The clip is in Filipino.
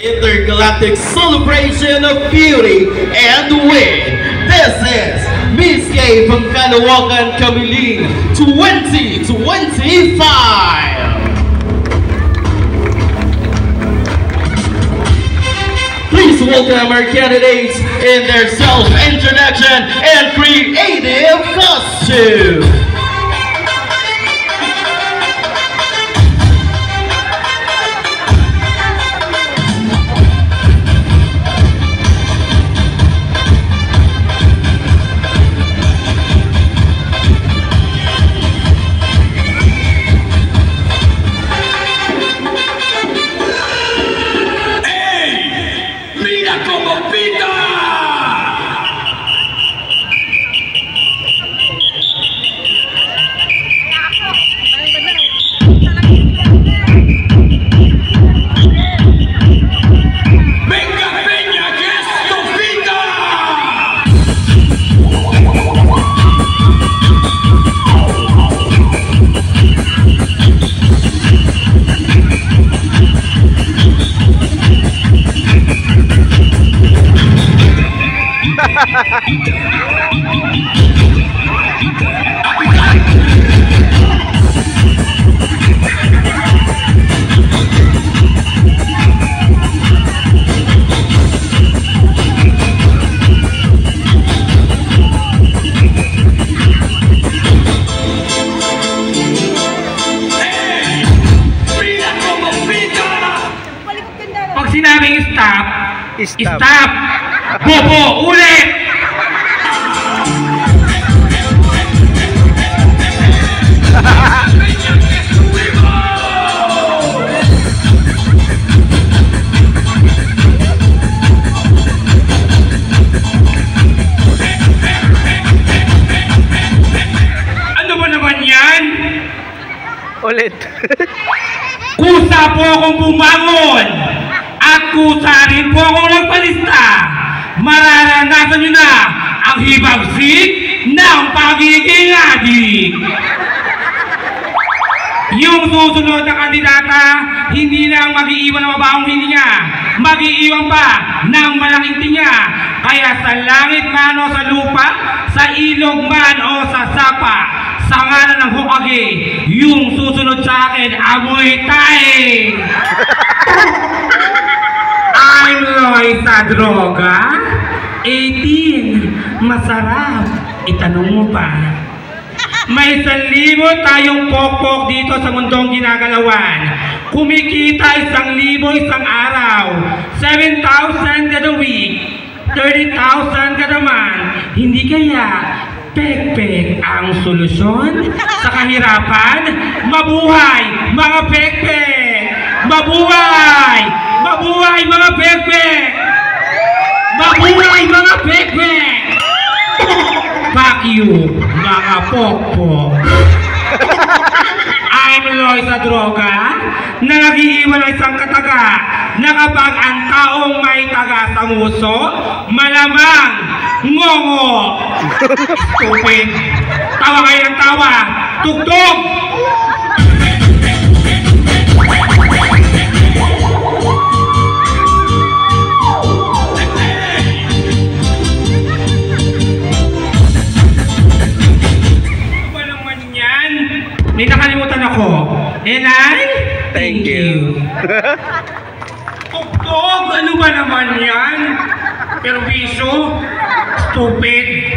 Intergalactic celebration of beauty and wit. This is Miss Gay from Kalawakan Kamiling 2025. Please welcome our candidates in their self-introduction and creative costume. Pag sinabing stop, stop! Bobo, ulit! Ano ba naman yan? Ulit. Kusa po akong bumangon at kusa rin po akong nagpalista. Mararanasan nyo na ang hibagsik ng pagiging adik. Yung susunod na kandidata, hindi lang mag-iiwan ng mabahong hininga, mag-iiwan pa ng malaking tinga. Kaya sa langit man o sa lupa, sa ilog man o sa sapa, sa ngalan ng hukage, yung susunod sa akin, amoy tae. I'm Loy sa droga. 18. Masarap. Itanong mo pa. May 1,000 tayong pokpok dito sa mundong ginagalawan. Kumikita 1,000 isang araw. 7,000 kada week. 30,000 kada month. Hindi kaya pek-pek ang solusyon sa kahirapan? Mabuhay mga pek-pek! Mabuhay! Mabuhay mga pek-pek! Mabuhay mga pek-pek! Fuck you, mga pokpok! I'm Loy sa droga na nag-iiwan ng isang kataga na kapag ang taong may taga sa nguso, malamang ngongo. Stupid. Tawa kayo ng tawa. Tugtog! Ano naman yan? May nakalimutan ako. And I Thank you. Tugtog! Ano ba naman yan? Perwisyo? Stupid!